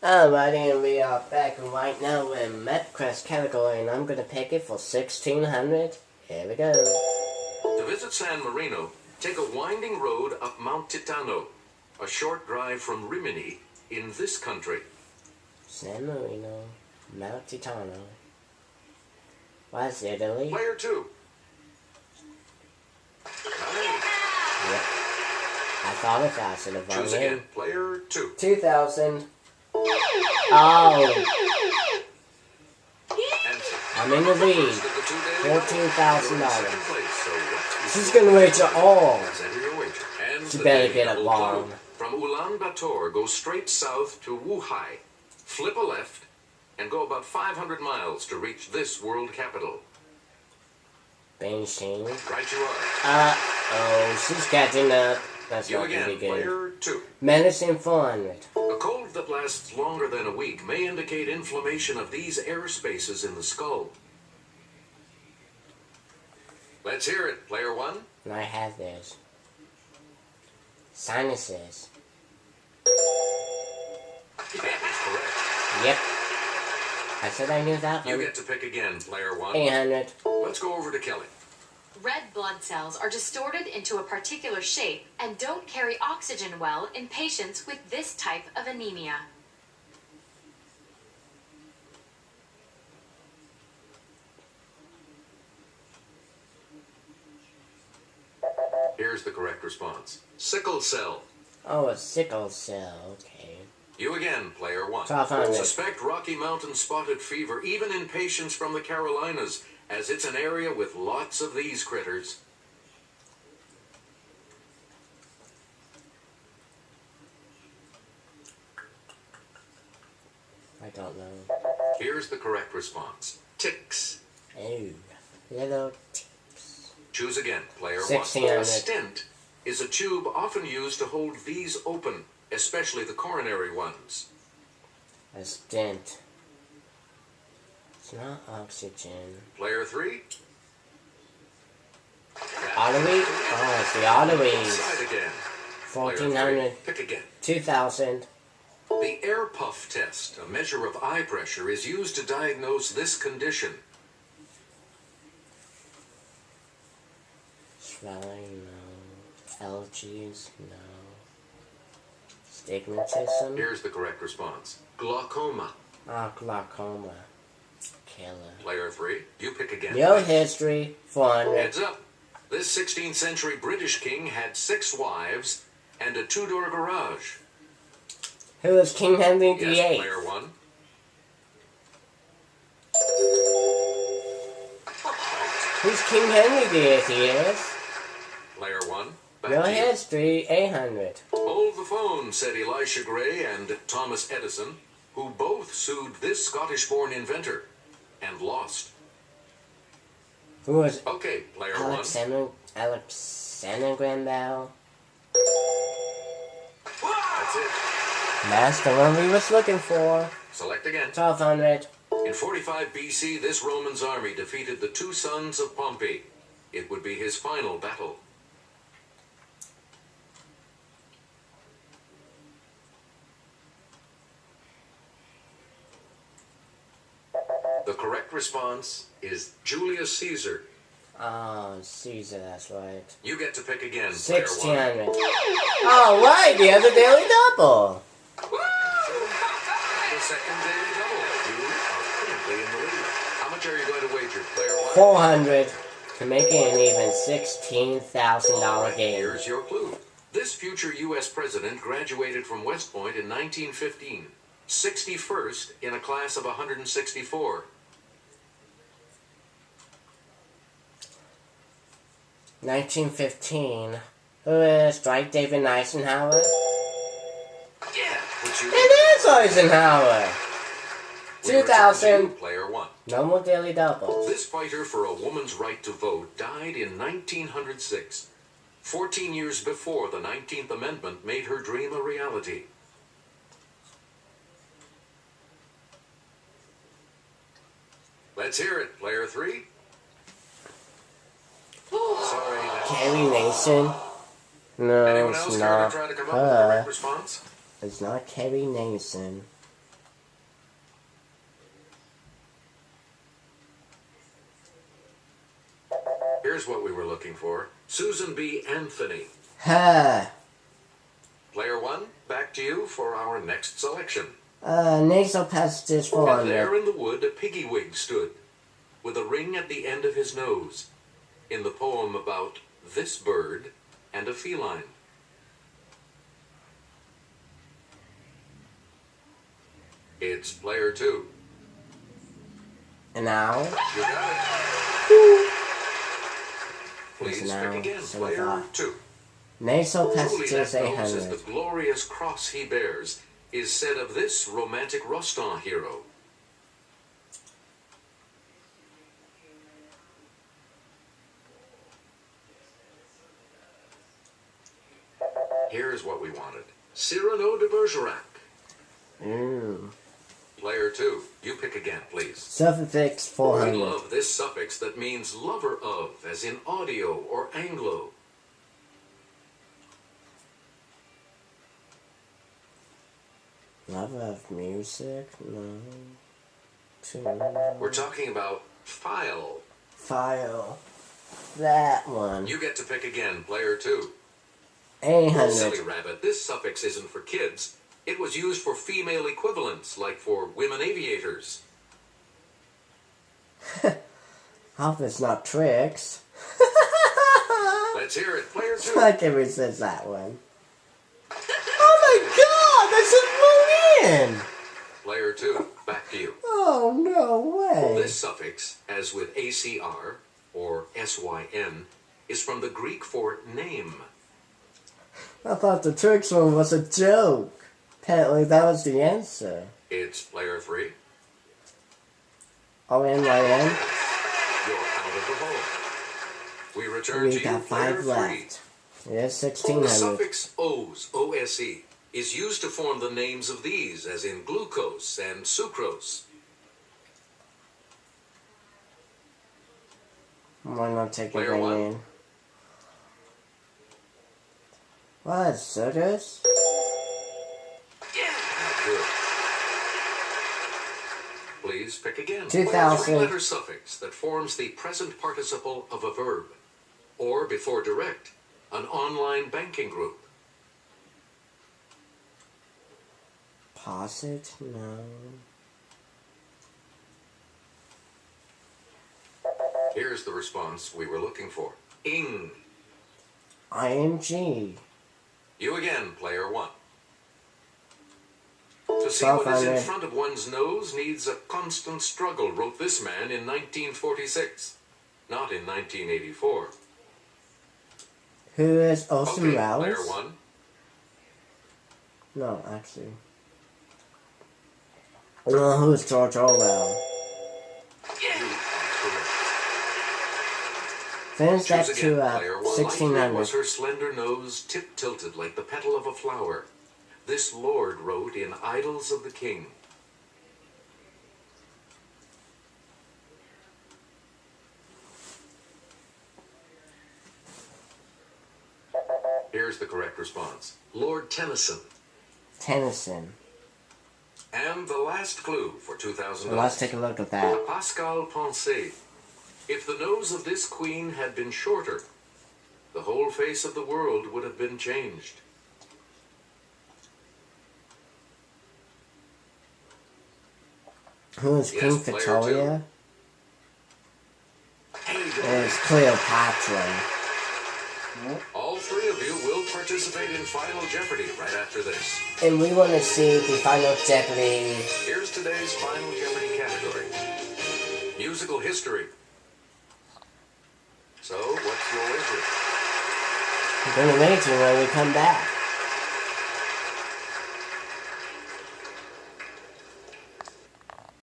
Alrighty, and we are back right now in Mapquest category, and I'm gonna pick it for 1600. Here we go. To visit San Marino, take a winding road up Mount Titano, a short drive from Rimini in this country. San Marino, Mount Titano. What's Italy? Player 2. Yep. I thought if I should have won Choose again. Player 2. 2000. Oh! I'm in the lead. $14,000. She's gonna wager all. She better get it wrong. From Ulaanbaatar, go straight south to Wuhai. Flip a left and go about 500 miles to reach this world capital. Beijing. Right you are. Uh-oh, she's catching up. That's You not gonna be again, good. player 2. Medicine 400. A cold that lasts longer than a week may indicate inflammation of these air spaces in the skull. Let's hear it, player 1. And I have this. Sinuses. That is correct. Yep. I said I knew that You one. get to pick again, player 1. 800. Let's go over to Kelly. Red blood cells are distorted into a particular shape and don't carry oxygen well in patients with this type of anemia. Here's the correct response. Sickle cell. Oh, a sickle cell. Okay. You again, player 1. 1200. Suspect Rocky Mountain spotted fever even in patients from the Carolinas, as it's an area with lots of these critters. I don't know. Here's the correct response. Ticks. Oh, little tips. Choose again, player 1. 1600. A stent is a tube often used to hold these open, especially the coronary ones. A stent. It's not oxygen. Player 3. Artery? Oh, it's the arteries. Side again. 1400. Pick again. 2000. The air puff test, a measure of eye pressure, is used to diagnose this condition. Swelling, no. Allergies, no. Stigmatism? Here's the correct response. Glaucoma. Ah, glaucoma. Killer. Player 3. You pick again. Your history, 400. Heads up. This 16th century British king had 6 wives and a 2-door garage. Who is King Henry VIII? Yes, player 1. Who's King Henry VIII? Player 1. Back Your to you. history, 800. Hold the phone, said Elisha Gray and Thomas Edison, who both sued this Scottish-born inventor and lost. Who was Okay, player 1. Alexander Graham Bell? That's it. That's the one we was looking for. Select again. 1200. In 45 BC, this Roman's army defeated the 2 sons of Pompey. It would be his final battle. The correct response is Julius Caesar. Oh, Caesar, that's right. You get to pick again, player 1. 1600. Oh, right, the other daily double. The second daily double. You are currently in the lead. How much are you going to wager, player 1? 400 to make it an even $16,000 game. Here's your clue. This future U.S. president graduated from West Point in 1915, 61st in a class of 164. 1915. Who is Dwight David Eisenhower? Yeah, which you It is Eisenhower. We return to 2000. you, player 1. No more daily doubles. This fighter for a woman's right to vote died in 1906, 14 years before the 19th Amendment made her dream a reality. Let's hear it, player 3. Sorry. Carrie Nation? No, Anyone it's else care not to try to come up with the her. correct response? It's not Carrie Nation. looking for. Susan B. Anthony. Ha. Player 1, back to you for our next selection. Nasal passage And there 400. in the wood a piggywig stood, with a ring at the end of his nose, in the poem about this bird and a feline. It's player 2. An owl. You got it. Please It's an pick owl. again, So I player thought. 2. Nasal Truly passage that nose is 800. the glorious cross he bears, is said of this romantic Rostand hero. Here's what we wanted. Cyrano de Bergerac. Player 2, you pick again, please. Suffix We 400. love this suffix that means lover of, as in audio or Anglo. Love of music? No. We're talking about file. File. That one. You get to pick again, player 2. 800. Silly rabbit, this suffix isn't for kids. It was used for female equivalents, like for women aviators. Hope it's not tricks. Let's hear it, player 2. I can resist that one. Oh my god, that's a balloon! Player 2, back to you. Oh, no way. This suffix, as with ACR, or SYN, is from the Greek for name. I thought the tricks one was a joke. Apparently that was the answer. It's player 3. ONYN. You're out of the hole. We return We to you, got player 5 3. left. Yes, The 1600. suffix OS, OSE, is used to form the names of these, as in glucose and sucrose. Why not take it Player one. in? What, circus? Yeah, good. Please pick again. 2000. Three-letter suffix that forms the present participle of a verb, or before direct, an online banking group. Posit? No. Here's the response we were looking for. Ing. ING. You again, player 1. To see what is in 1200. front of one's nose needs a constant struggle, wrote this man in 1946, not in 1984. Who is Austin Okay, Rowles? player 1. No, actually. No, who's George Orwell? You are correct. Finish that Choose to again, player 1. Line 3 1600. was her slender nose tip-tilted like the petal of a flower. This lord wrote in Idylls of the King. Here's the correct response. Lord Tennyson. Tennyson. And the last clue for 2000. Well, let's take a look at that. Pascal pensée. If the nose of this queen had been shorter, the whole face of the world would have been changed. Who is Queen Yes, player Victoria? Hey, It's Cleopatra. all three of you will participate in Final Jeopardy right after this. And we want to see the Final Jeopardy. Here's today's Final Jeopardy category. Musical history. So, what's your wager? We're going to wager when we come back.